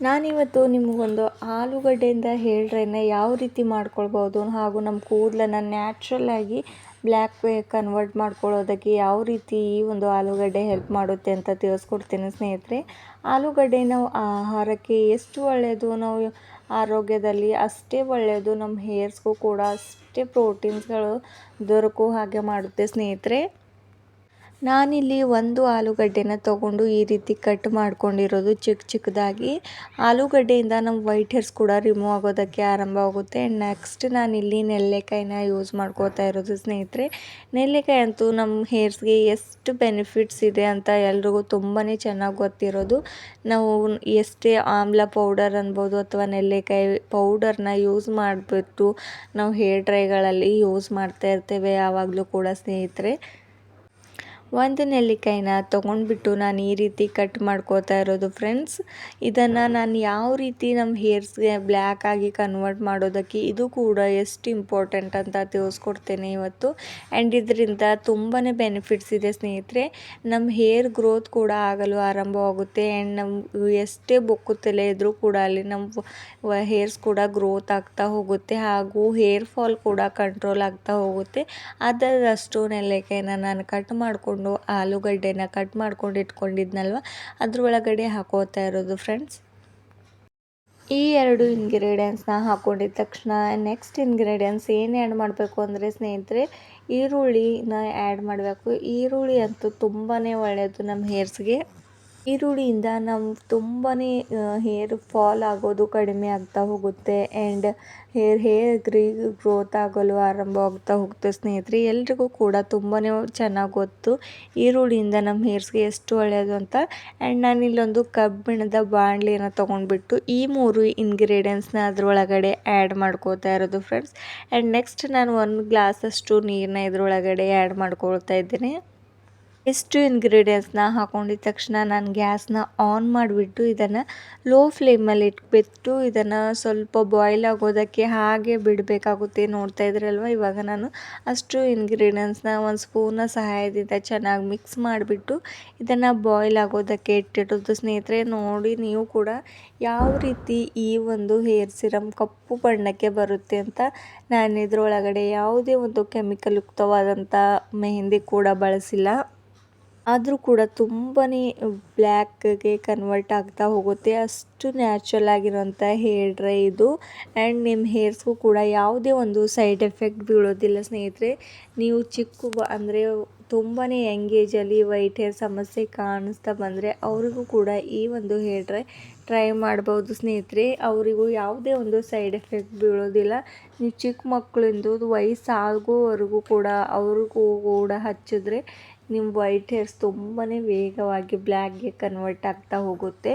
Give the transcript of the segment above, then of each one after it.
ನಾನಿವತ್ತು ನಿಮಗೊಂದು ಆಲೂಗಡ್ಡೆಯಿಂದ hair drain ಯಾವ ರೀತಿ ಮಾಡ್ಕೊಳ್ಬೋದು ಹಾಗೂ ನಮ್ಮ ಕೂದಲನ್ನು ನ್ಯಾಚುರಲ್ಲಾಗಿ ಬ್ಲ್ಯಾಕ್ ಕನ್ವರ್ಟ್ ಮಾಡ್ಕೊಳ್ಳೋದಕ್ಕೆ ಯಾವ ರೀತಿ ಈ ಒಂದು ಆಲೂಗಡ್ಡೆ ಹೆಲ್ಪ್ ಮಾಡುತ್ತೆ ಅಂತ ತಿಳಿಸ್ಕೊಡ್ತೀನಿ ಸ್ನೇಹಿತರೆ. ಆಲೂಗಡ್ಡೆ ನಾವು ಆಹಾರಕ್ಕೆ ಎಷ್ಟು ಒಳ್ಳೆಯದು, ನಾವು ಆರೋಗ್ಯದಲ್ಲಿ ಅಷ್ಟೇ ಒಳ್ಳೆಯದು, ನಮ್ಮ ಹೇರ್ಸ್ಗೂ ಕೂಡ ಅಷ್ಟೇ ಪ್ರೋಟೀನ್ಸ್ಗಳು ದೊರಕೋ ಹಾಗೆ ಮಾಡುತ್ತೆ ಸ್ನೇಹಿತರೆ. ನಾನಿಲ್ಲಿ ಒಂದು ಆಲೂಗಡ್ಡೆನ ತೊಗೊಂಡು ಈ ರೀತಿ ಕಟ್ ಮಾಡ್ಕೊಂಡಿರೋದು ಚಿಕ್ಕದಾಗಿ. ಆಲೂಗಡ್ಡೆಯಿಂದ ನಮ್ಮ ವೈಟ್ ಹೇರ್ಸ್ ಕೂಡ ರಿಮೂವ್ ಆಗೋದಕ್ಕೆ ಆರಂಭವಾಗುತ್ತೆ. ಆ್ಯಂಡ್ ನೆಕ್ಸ್ಟ್ ನಾನಿಲ್ಲಿ ನೆಲ್ಲೆಕಾಯಿನ ಯೂಸ್ ಮಾಡ್ಕೋತಾ ಇರೋದು ಸ್ನೇಹಿತರೆ. ನೆಲ್ಲೆಕಾಯಿ ಅಂತೂ ನಮ್ಮ ಹೇರ್ಸ್ಗೆ ಎಷ್ಟು ಬೆನಿಫಿಟ್ಸ್ ಇದೆ ಅಂತ ಎಲ್ರಿಗೂ ತುಂಬಾ ಚೆನ್ನಾಗಿ ಗೊತ್ತಿರೋದು. ನಾವು ಎಷ್ಟೇ ಆಮ್ಲ ಪೌಡರ್ ಅನ್ಬೋದು ಅಥವಾ ನೆಲ್ಲೆಕಾಯಿ ಪೌಡರ್ನ ಯೂಸ್ ಮಾಡಿಬಿಟ್ಟು ನಾವು ಹೇರ್ ಡ್ರೈಗಳಲ್ಲಿ ಯೂಸ್ ಮಾಡ್ತಾ ಇರ್ತೇವೆ ಯಾವಾಗಲೂ ಕೂಡ ಸ್ನೇಹಿತರೆ. ಒಂದು ನೆಲ್ಲಿಕಾಯಿನ ತೊಗೊಂಡ್ಬಿಟ್ಟು ನಾನು ಈ ರೀತಿ ಕಟ್ ಮಾಡ್ಕೋತಾ ಇರೋದು ಫ್ರೆಂಡ್ಸ್. ಇದನ್ನು ನಾನು ಯಾವ ರೀತಿ ನಮ್ಮ ಹೇರ್ಸ್ಗೆ ಬ್ಲ್ಯಾಕ್ ಆಗಿ ಕನ್ವರ್ಟ್ ಮಾಡೋದಕ್ಕೆ ಇದು ಕೂಡ ಎಷ್ಟು ಇಂಪಾರ್ಟೆಂಟ್ ಅಂತ ತಿಳಿಸ್ಕೊಡ್ತೇನೆ ಇವತ್ತು. ಆ್ಯಂಡ್ ಇದರಿಂದ ತುಂಬಾ ಬೆನಿಫಿಟ್ಸ್ ಇದೆ ಸ್ನೇಹಿತರೆ. ನಮ್ಮ ಹೇರ್ ಗ್ರೋತ್ ಕೂಡ ಆಗಲು ಆರಂಭವಾಗುತ್ತೆ. ಆ್ಯಂಡ್ ನಮ್ಮ ಎಷ್ಟೇ ಬೊಕ್ಕು ತಲೆ ಇದ್ದರೂ ಕೂಡ ಅಲ್ಲಿ ನಮ್ಮ ಹೇರ್ಸ್ ಕೂಡ ಗ್ರೋತ್ ಆಗ್ತಾ ಹೋಗುತ್ತೆ ಹಾಗೂ ಹೇರ್ ಫಾಲ್ ಕೂಡ ಕಂಟ್ರೋಲ್ ಆಗ್ತಾ ಹೋಗುತ್ತೆ. ಅದರಷ್ಟು ನೆಲ್ಲಿಕಾಯಿನ ನಾನು ಕಟ್ ಮಾಡಿಕೊಂಡು ಆಲೂಗಡ್ಡೆನ ಕಟ್ ಮಾಡ್ಕೊಂಡು ಇಟ್ಕೊಂಡಿದ್ನಲ್ವ ಅದ್ರೊಳಗಡೆ ಹಾಕೋತಾ ಇರೋದು ಫ್ರೆಂಡ್ಸ್. ಈ ಎರಡು ಇಂಗ್ರೀಡಿಯೆಂಟ್ಸ್ನ ಹಾಕೊಂಡಿದ ತಕ್ಷಣ ನೆಕ್ಸ್ಟ್ ಇಂಗ್ರೀಡಿಯೆಂಟ್ಸ್ ಏನು ಆ್ಯಡ್ ಮಾಡಬೇಕು ಅಂದರೆ ಸ್ನೇಹಿತರೆ, ಈರುಳ್ಳಿನ ಆ್ಯಡ್ ಮಾಡಬೇಕು. ಈರುಳ್ಳಿ ಅಂತೂ ತುಂಬಾ ಒಳ್ಳೆಯದು ನಮ್ಮ ಹೇರ್ಸ್ಗೆ. ಈರುಳ್ಳಿಯಿಂದ ನಮ್ಮ ತುಂಬಾ ಹೇರ್ ಫಾಲ್ ಆಗೋದು ಕಡಿಮೆ ಆಗ್ತಾ ಹೋಗುತ್ತೆ. ಆ್ಯಂಡ್ ಹೇರ್ ಗ್ರೋತ್ ಆಗಲು ಆರಂಭವಾಗ್ತಾ ಹೋಗುತ್ತೆ ಸ್ನೇಹಿತರೆ. ಎಲ್ರಿಗೂ ಕೂಡ ತುಂಬಾ ಚೆನ್ನಾಗಿ ಗೊತ್ತು ಈರುಳ್ಳಿಯಿಂದ ನಮ್ಮ ಹೇರ್ಸ್ಗೆ ಎಷ್ಟು ಒಳ್ಳೆಯದು ಅಂತ. ಆ್ಯಂಡ್ ನಾನಿಲ್ಲೊಂದು ಕಬ್ಬಿಣದ ಬಾಣಲಿನ ತೊಗೊಂಡ್ಬಿಟ್ಟು ಈ 3 ಇಂಗ್ರೀಡಿಯೆಂಟ್ಸ್ನ ಅದರೊಳಗಡೆ ಆ್ಯಡ್ ಮಾಡ್ಕೋತಾ ಇರೋದು ಫ್ರೆಂಡ್ಸ್. ಆ್ಯಂಡ್ ನೆಕ್ಸ್ಟ್ ನಾನು 1 ಗ್ಲಾಸಷ್ಟು ನೀರನ್ನ ಇದರೊಳಗಡೆ ಆ್ಯಡ್ ಮಾಡ್ಕೊಳ್ತಾ ಇದ್ದೀನಿ. ಇಷ್ಟು ಇಂಗ್ರೀಡಿಯೆಂಟ್ಸ್ನ ಹಾಕೊಂಡಿದ ತಕ್ಷಣ ನಾನು ಗ್ಯಾಸ್ನ ಆನ್ ಮಾಡಿಬಿಟ್ಟು ಇದನ್ನು ಲೋ ಫ್ಲೇಮಲ್ಲಿ ಇಟ್ಬಿಟ್ಟು ಇದನ್ನು ಸ್ವಲ್ಪ ಬಾಯ್ಲ್ ಆಗೋದಕ್ಕೆ ಹಾಗೆ ಬಿಡಬೇಕಾಗುತ್ತೆ. ನೋಡ್ತಾ ಇದ್ರಲ್ವ, ಇವಾಗ ನಾನು ಅಷ್ಟು ಇಂಗ್ರೀಡಿಯೆಂಟ್ಸ್ನ ಒಂದು ಸ್ಪೂನ್ನ ಸಹಾಯದಿಂದ ಚೆನ್ನಾಗಿ ಮಿಕ್ಸ್ ಮಾಡಿಬಿಟ್ಟು ಇದನ್ನು ಬಾಯ್ಲ್ ಆಗೋದಕ್ಕೆ ಇಟ್ಟಿರೋದು ಸ್ನೇಹಿತರೆ. ನೋಡಿ ನೀವು ಕೂಡ ಯಾವ ರೀತಿ ಈ ಒಂದು ಹೇರ್ ಸಿರಮ್ ಕಪ್ಪು ಬಣ್ಣಕ್ಕೆ ಬರುತ್ತೆ ಅಂತ. ನಾನು ಇದರೊಳಗಡೆ ಯಾವುದೇ ಒಂದು ಕೆಮಿಕಲ್ ಯುಕ್ತವಾದಂಥ ಮೆಹಂದಿ ಕೂಡ ಬಳಸಿಲ್ಲ. ಆದರೂ ಕೂಡ ತುಂಬಾ ಬ್ಲ್ಯಾಕ್ಗೆ ಕನ್ವರ್ಟ್ ಆಗ್ತಾ ಹೋಗುತ್ತೆ. ಅಷ್ಟು ನ್ಯಾಚುರಲ್ ಆಗಿರೋಂಥ ಹೇರ್ ಡ್ರೈ ಇದು. ಆ್ಯಂಡ್ ನಿಮ್ಮ ಹೇರ್ಸ್ಗೂ ಕೂಡ ಯಾವುದೇ ಒಂದು ಸೈಡ್ ಎಫೆಕ್ಟ್ ಬೀಳೋದಿಲ್ಲ ಸ್ನೇಹಿತರೆ. ನೀವು ಅಂದರೆ ತುಂಬಾ ಯಂಗ್ ಏಜಲ್ಲಿ ವೈಟ್ ಹೇರ್ ಸಮಸ್ಯೆ ಕಾಣಿಸ್ತಾ ಬಂದರೆ ಅವರಿಗೂ ಕೂಡ ಈ ಒಂದು ಹೇರ್ ಡ್ರೈ ಟ್ರೈ ಮಾಡ್ಬೋದು ಸ್ನೇಹಿತರೆ. ಅವರಿಗೂ ಯಾವುದೇ ಒಂದು ಸೈಡ್ ಎಫೆಕ್ಟ್ ಬೀಳೋದಿಲ್ಲ. ನೀವು ಚಿಕ್ಕ ಮಕ್ಕಳಿಂದ ವಯಸ್ಸಾಗೋವರೆಗೂ ಕೂಡ ಅವ್ರಿಗೂ ಕೂಡ ಹಚ್ಚಿದ್ರೆ ನಿಮ್ಮ ವೈಟ್ ಹೇರ್ಸ್ ತುಂಬಾ ವೇಗವಾಗಿ ಬ್ಲ್ಯಾಕ್ಗೆ ಕನ್ವರ್ಟ್ ಆಗ್ತಾ ಹೋಗುತ್ತೆ.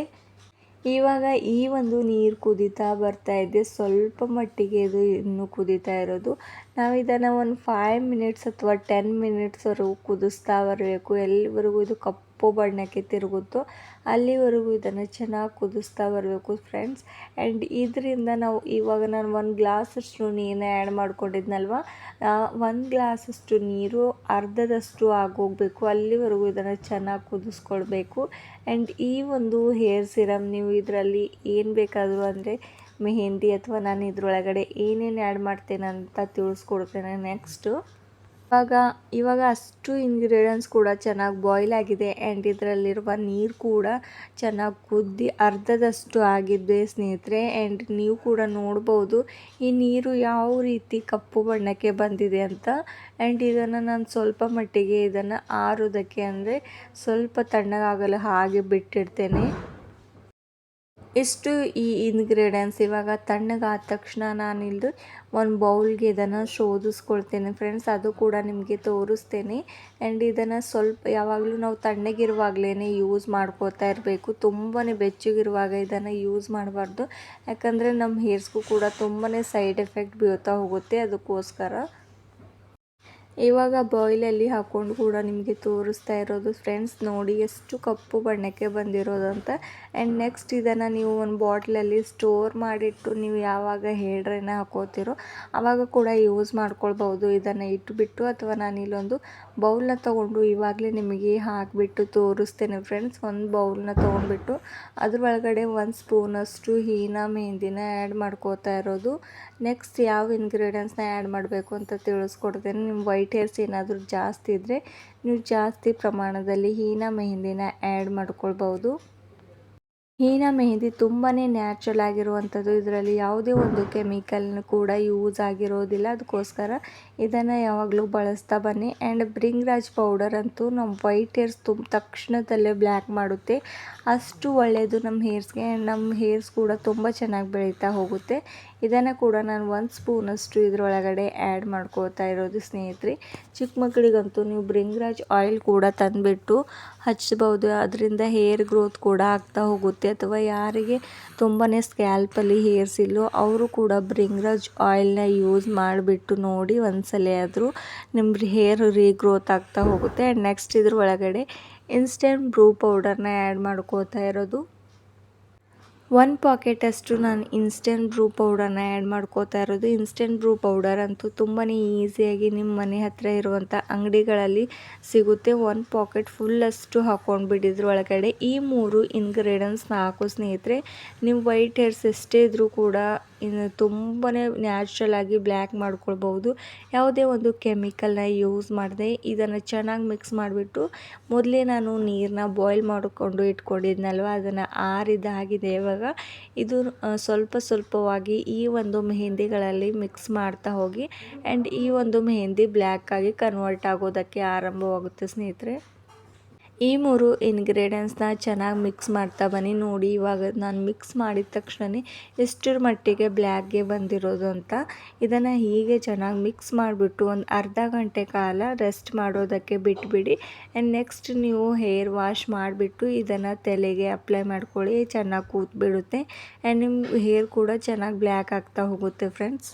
ಇವಾಗ ಈ ಒಂದು ನೀರು ಕುದೀತಾ ಬರ್ತಾ ಇದೆ. ಸ್ವಲ್ಪ ಮಟ್ಟಿಗೆ ಇದು ಇನ್ನೂ ಕುದೀತಾ ಇರೋದು. ನಾವು ಇದನ್ನು ಒಂದು 5 ಮಿನಿಟ್ಸ್ ಅಥವಾ 10 ಮಿನಿಟ್ಸ್ವರೆಗೂ ಕುದಿಸ್ತಾ ಬರಬೇಕು. ಎಲ್ಲಿವರೆಗೂ ಇದು ಕಪ್ಪು ಬಣ್ಣಕ್ಕೆ ತಿರುಗುತ್ತೋ ಅಲ್ಲಿವರೆಗೂ ಇದನ್ನು ಚೆನ್ನಾಗಿ ಕುದಿಸ್ತಾ ಬರಬೇಕು ಫ್ರೆಂಡ್ಸ್. ಆ್ಯಂಡ್ ಇದರಿಂದ ನಾವು ಇವಾಗ ನಾನು 1 ಗ್ಲಾಸಷ್ಟು ನೀರನ್ನ ಆ್ಯಡ್ ಮಾಡ್ಕೊಂಡಿದ್ನಲ್ವ, 1 ಗ್ಲಾಸಷ್ಟು ನೀರು ಅರ್ಧದಷ್ಟು ಆಗೋಗಬೇಕು. ಅಲ್ಲಿವರೆಗೂ ಇದನ್ನು ಚೆನ್ನಾಗಿ ಕುದಿಸ್ಕೊಳ್ಬೇಕು. ಆ್ಯಂಡ್ ಈ ಒಂದು ಹೇರ್ ಸಿರಮ್ ನೀವು ಇದರಲ್ಲಿ ಏನು ಬೇಕಾದರೂ ಅಂದರೆ ಮೆಹಂದಿ ಅಥವಾ ನಾನು ಇದರೊಳಗಡೆ ಏನೇನು ಆ್ಯಡ್ ಮಾಡ್ತೇನೆ ಅಂತ ತಿಳಿಸ್ಕೊಡ್ತೇನೆ ನೆಕ್ಸ್ಟು. ಇವಾಗ ಅಷ್ಟು ಇಂಗ್ರೀಡಿಯೆಂಟ್ಸ್ ಕೂಡ ಚೆನ್ನಾಗಿ ಬಾಯ್ಲ್ ಆಗಿದೆ. ಆ್ಯಂಡ್ ಇದರಲ್ಲಿರುವ ನೀರು ಕೂಡ ಚೆನ್ನಾಗಿ ಕುದ್ದು ಅರ್ಧದಷ್ಟು ಆಗಿದೆ ಸ್ನೇಹಿತರೆ. ಆ್ಯಂಡ್ ನೀವು ಕೂಡ ನೋಡ್ಬೋದು ಈ ನೀರು ಯಾವ ರೀತಿ ಕಪ್ಪು ಬಣ್ಣಕ್ಕೆ ಬಂದಿದೆ ಅಂತ. ಆ್ಯಂಡ್ ಇದನ್ನು ನಾನು ಸ್ವಲ್ಪ ಮಟ್ಟಿಗೆ ಇದನ್ನು ಆರೋದಕ್ಕೆ ಅಂದರೆ ಸ್ವಲ್ಪ ತಣ್ಣಗಾಗಲು ಹಾಗೆ ಬಿಟ್ಟಿಡ್ತೇನೆ. ಇಷ್ಟು ಈ ಇಂಗ್ರೀಡಿಯೆಂಟ್ಸ್ ಇವಾಗ ತಣ್ಣಗಾದ ತಕ್ಷಣ ನಾನಿಲ್ಲಿ ಒಂದು ಬೌಲ್ಗೆ ಇದನ್ನು ಶೋಧಿಸ್ಕೊಳ್ತೇನೆ ಫ್ರೆಂಡ್ಸ್. ಅದು ಕೂಡ ನಿಮಗೆ ತೋರಿಸ್ತೇನೆ. ಆ್ಯಂಡ್ ಇದನ್ನು ಸ್ವಲ್ಪ ಯಾವಾಗಲೂ ನಾವು ತಣ್ಣಗಿರುವಾಗಲೇ ಯೂಸ್ ಮಾಡ್ಕೋತಾ ಇರಬೇಕು. ತುಂಬಾ ಬೆಚ್ಚಗಿರುವಾಗ ಇದನ್ನು ಯೂಸ್ ಮಾಡಬಾರ್ದು. ಯಾಕಂದರೆ ನಮ್ಮ ಹೇರ್ಸ್ಗೂ ಕೂಡ ತುಂಬಾ ಸೈಡ್ ಎಫೆಕ್ಟ್ ಬೀಳ್ತಾ ಹೋಗುತ್ತೆ. ಅದಕ್ಕೋಸ್ಕರ ಇವಾಗ ಬಾಯ್ಲಲ್ಲಿ ಹಾಕ್ಕೊಂಡು ಕೂಡ ನಿಮಗೆ ತೋರಿಸ್ತಾ ಇರೋದು ಫ್ರೆಂಡ್ಸ್. ನೋಡಿ ಎಷ್ಟು ಕಪ್ಪು ಬಣ್ಣಕ್ಕೆ ಬಂದಿರೋದಂತ. ಆ್ಯಂಡ್ ನೆಕ್ಸ್ಟ್ ಇದನ್ನು ನೀವು ಒಂದು ಬಾಟ್ಲಲ್ಲಿ ಸ್ಟೋರ್ ಮಾಡಿಟ್ಟು ನೀವು ಯಾವಾಗ ಹೇರ್ ಡ್ರೈನ ಹಾಕೋತಿರೋ ಆವಾಗ ಕೂಡ ಯೂಸ್ ಮಾಡ್ಕೊಳ್ಬೋದು. ಇದನ್ನು ಇಟ್ಬಿಟ್ಟು ಅಥವಾ ನಾನಿಲ್ಲೊಂದು ಬೌಲ್ನ ತೊಗೊಂಡು ಇವಾಗಲೇ ನಿಮಗೆ ಹಾಕಿಬಿಟ್ಟು ತೋರಿಸ್ತೇನೆ ಫ್ರೆಂಡ್ಸ್. ಒಂದು ಬೌಲ್ನ ತೊಗೊಂಡ್ಬಿಟ್ಟು ಅದ್ರೊಳಗಡೆ 1 ಸ್ಪೂನಷ್ಟು ಹೀನಾ ಮೆಹಂದಿನ ಆ್ಯಡ್ ಮಾಡ್ಕೋತಾ ಇರೋದು. ನೆಕ್ಸ್ಟ್ ಯಾವ ಇಂಗ್ರೀಡಿಯೆಂಟ್ಸ್ನ ಆ್ಯಡ್ ಮಾಡಬೇಕು ಅಂತ ತಿಳಿಸ್ಕೊಡ್ತೇನೆ. ನಿಮ್ಮ ವೈಟ್ ಹೇರ್ಸ್ ಏನಾದರೂ ಜಾಸ್ತಿ ಇದ್ದರೆ ನೀವು ಜಾಸ್ತಿ ಪ್ರಮಾಣದಲ್ಲಿ ಹೀನಾ ಮೆಹಂದಿನ ಆ್ಯಡ್ ಮಾಡ್ಕೊಳ್ಬೋದು. ಹೀನಾ ಮೆಹಂದಿ ತುಂಬಾ ನ್ಯಾಚುರಲ್ ಆಗಿರುವಂಥದ್ದು. ಇದರಲ್ಲಿ ಯಾವುದೇ ಒಂದು ಕೆಮಿಕಲ್ ಕೂಡ ಯೂಸ್ ಆಗಿರೋದಿಲ್ಲ. ಅದಕ್ಕೋಸ್ಕರ ಇದನ್ನು ಯಾವಾಗಲೂ ಬಳಸ್ತಾ ಬನ್ನಿ. ಆ್ಯಂಡ್ ಭೃಂಗರಾಜ್ ಪೌಡರ್ ಅಂತೂ ನಮ್ಮ ವೈಟ್ ಹೇರ್ಸ್ ತಕ್ಷಣದಲ್ಲೇ ಬ್ಲ್ಯಾಕ್ ಮಾಡುತ್ತೆ. ಅಷ್ಟು ಒಳ್ಳೆಯದು ನಮ್ಮ ಹೇರ್ಸ್ಗೆ. ನಮ್ಮ ಹೇರ್ಸ್ ಕೂಡ ತುಂಬ ಚೆನ್ನಾಗಿ ಬೆಳೀತಾ ಹೋಗುತ್ತೆ. ಇದನ್ನು ಕೂಡ ನಾನು 1 ಸ್ಪೂನಷ್ಟು ಇದರೊಳಗಡೆ ಆ್ಯಡ್ ಮಾಡ್ಕೋತಾ ಇರೋದು ಸ್ನೇಹಿತರೆ. ಚಿಕ್ಕ ಮಕ್ಕಳಿಗಂತೂ ನೀವು ಭೃಂಗರಾಜ್ ಆಯಿಲ್ ಕೂಡ ತಂದುಬಿಟ್ಟು ಹಚ್ಬೋದು. ಅದರಿಂದ ಹೇರ್ ಗ್ರೋತ್ ಕೂಡ ಆಗ್ತಾ ಹೋಗುತ್ತೆ. ಅಥವಾ ಯಾರಿಗೆ ತುಂಬಾ ಸ್ಕ್ಯಾಲ್ಪಲ್ಲಿ ಹೇರ್ಸ್ ಇಲ್ಲೋ ಅವರು ಕೂಡ ಭೃಂಗರಾಜ್ ಆಯಿಲ್ನ ಯೂಸ್ ಮಾಡಿಬಿಟ್ಟು ನೋಡಿ ಒಂದ್ಸಲ ಆದರೂ ನಿಮ್ಮ ಹೇರ್ ರೀಗ್ರೋತ್ ಆಗ್ತಾ ಹೋಗುತ್ತೆ. ಆ್ಯಂಡ್ ನೆಕ್ಸ್ಟ್ ಇದ್ರ ಒಳಗಡೆ ಇನ್ಸ್ಟೆಂಟ್ ಬ್ರೂ ಪೌಡರ್ನ ಆ್ಯಡ್ ಮಾಡ್ಕೋತಾ ಇರೋದು. 1 ಪಾಕೆಟಷ್ಟು ನಾನು ಇನ್ಸ್ಟೆಂಟ್ ಬ್ರೂ ಪೌಡರ್ನ ಆ್ಯಡ್ ಮಾಡ್ಕೋತಾ ಇರೋದು. ಇನ್ಸ್ಟೆಂಟ್ ಬ್ರೂ ಪೌಡರ್ ಅಂತೂ ತುಂಬಾ ಈಸಿಯಾಗಿ ನಿಮ್ಮ ಮನೆ ಹತ್ತಿರ ಇರುವಂಥ ಅಂಗಡಿಗಳಲ್ಲಿ ಸಿಗುತ್ತೆ. 1 ಪಾಕೆಟ್ ಫುಲ್ಲಷ್ಟು ಹಾಕ್ಕೊಂಡ್ಬಿಟ್ಟು ಇದ್ರೊಳಗಡೆ ಈ 3 ಇಂಗ್ರೀಡಿಯೆಂಟ್ಸ್ನ ಹಾಕೋ ಸ್ನೇಹಿತರೆ. ನೀವು ವೈಟ್ ಹೇರ್ಸ್ ಎಷ್ಟೇ ಇದ್ದರೂ ಕೂಡ ತುಂಬಾ ನ್ಯಾಚುರಲ್ ಆಗಿ ಬ್ಲ್ಯಾಕ್ ಮಾಡ್ಕೊಳ್ಬೋದು. ಯಾವುದೇ ಒಂದು ಕೆಮಿಕಲ್ನ ಯೂಸ್ ಮಾಡದೆ ಇದನ್ನು ಚೆನ್ನಾಗಿ ಮಿಕ್ಸ್ ಮಾಡಿಬಿಟ್ಟು ಮೊದಲೇ ನಾನು ನೀರನ್ನ ಬಾಯ್ಲ್ ಮಾಡಿಕೊಂಡು ಇಟ್ಕೊಂಡಿದ್ನಲ್ವ, ಅದನ್ನು ಆರಿದಾಗಿದೆ. ಇವಾಗ ಇದು ಸ್ವಲ್ಪ ಸ್ವಲ್ಪವಾಗಿ ಈ ಒಂದು ಮೆಹಂದಿಗಳಲ್ಲಿ ಮಿಕ್ಸ್ ಮಾಡ್ತಾ ಹೋಗಿ ಆ್ಯಂಡ್ ಈ ಒಂದು ಮೆಹಂದಿ ಬ್ಲ್ಯಾಕ್ ಆಗಿ ಕನ್ವರ್ಟ್ ಆಗೋದಕ್ಕೆ ಆರಂಭವಾಗುತ್ತೆ ಸ್ನೇಹಿತರೆ. ಈ 3 ಇಂಗ್ರೀಡಿಯೆಂಟ್ಸ್ನ ಚೆನ್ನಾಗಿ ಮಿಕ್ಸ್ ಮಾಡ್ತಾ ಬನ್ನಿ. ನೋಡಿ ಇವಾಗ ನಾನು ಮಿಕ್ಸ್ ಮಾಡಿದ ತಕ್ಷಣ ಎಷ್ಟರ ಮಟ್ಟಿಗೆ ಬ್ಲ್ಯಾಕ್ಗೆ ಬಂದಿರೋದು ಅಂತ. ಇದನ್ನು ಹೀಗೆ ಚೆನ್ನಾಗಿ ಮಿಕ್ಸ್ ಮಾಡಿಬಿಟ್ಟು ಒಂದು ಅರ್ಧ ಗಂಟೆ ಕಾಲ ರೆಸ್ಟ್ ಮಾಡೋದಕ್ಕೆ ಬಿಟ್ಬಿಡಿ. ಆ್ಯಂಡ್ ನೆಕ್ಸ್ಟ್ ನೀವು ಹೇರ್ ವಾಶ್ ಮಾಡಿಬಿಟ್ಟು ಇದನ್ನು ತಲೆಗೆ ಅಪ್ಲೈ ಮಾಡ್ಕೊಳ್ಳಿ. ಚೆನ್ನಾಗಿ ಕೂತ್ಬಿಡುತ್ತೆ ಆ್ಯಂಡ್ ನಿಮ್ಮ ಹೇರ್ ಕೂಡ ಚೆನ್ನಾಗಿ ಬ್ಲ್ಯಾಕ್ ಆಗ್ತಾ ಹೋಗುತ್ತೆ ಫ್ರೆಂಡ್ಸ್.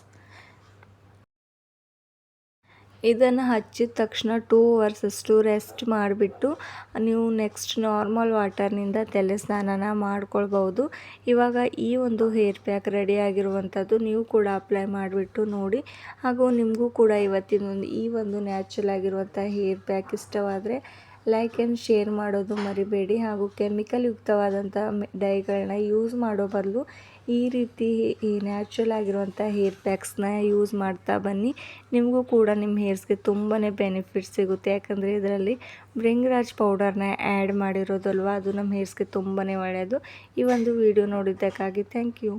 ಇದನ್ನು ಹಚ್ಚಿದ ತಕ್ಷಣ 2 ಅವರ್ಸಷ್ಟು ರೆಸ್ಟ್ ಮಾಡಿಬಿಟ್ಟು ನೀವು ನೆಕ್ಸ್ಟ್ ನಾರ್ಮಲ್ ವಾಟರ್ನಿಂದ ತಲೆ ಸ್ನಾನನ ಮಾಡ್ಕೊಳ್ಬೋದು. ಇವಾಗ ಈ ಒಂದು ಹೇರ್ ಪ್ಯಾಕ್ ರೆಡಿ ಆಗಿರುವಂಥದ್ದು ನೀವು ಕೂಡ ಅಪ್ಲೈ ಮಾಡಿಬಿಟ್ಟು ನೋಡಿ. ಹಾಗೂ ನಿಮಗೂ ಕೂಡ ಇವತ್ತಿನ ಈ ಒಂದು ನ್ಯಾಚುರಲ್ ಆಗಿರುವಂಥ ಹೇರ್ ಪ್ಯಾಕ್ ಇಷ್ಟವಾದರೆ ಲೈಕ್ ಆ್ಯಂಡ್ ಶೇರ್ ಮಾಡೋದು ಮರಿಬೇಡಿ. ಹಾಗೂ ಕೆಮಿಕಲ್ ಯುಕ್ತವಾದಂಥ ಡೈಗಳನ್ನ ಯೂಸ್ ಮಾಡೋ ಬದಲು ಈ ರೀತಿ ಈ ನ್ಯಾಚುರಲ್ ಆಗಿರುವಂಥ ಹೇರ್ ಪ್ಯಾಕ್ಸ್ನ ಯೂಸ್ ಮಾಡ್ತಾ ಬನ್ನಿ. ನಿಮಗೂ ಕೂಡ ನಿಮ್ಮ ಹೇರ್ಸ್ಗೆ ತುಂಬಾ ಬೆನಿಫಿಟ್ ಸಿಗುತ್ತೆ. ಯಾಕಂದರೆ ಇದರಲ್ಲಿ ಭೃಂಗರಾಜ್ ಪೌಡರ್ನ ಆ್ಯಡ್ ಮಾಡಿರೋದಲ್ವ, ಅದು ನಮ್ಮ ಹೇರ್ಸ್ಗೆ ತುಂಬಾ ಒಳ್ಳೆಯದು. ಈ ಒಂದು ವಿಡಿಯೋ ನೋಡಿದ್ದಕ್ಕಾಗಿ ಥ್ಯಾಂಕ್ ಯು.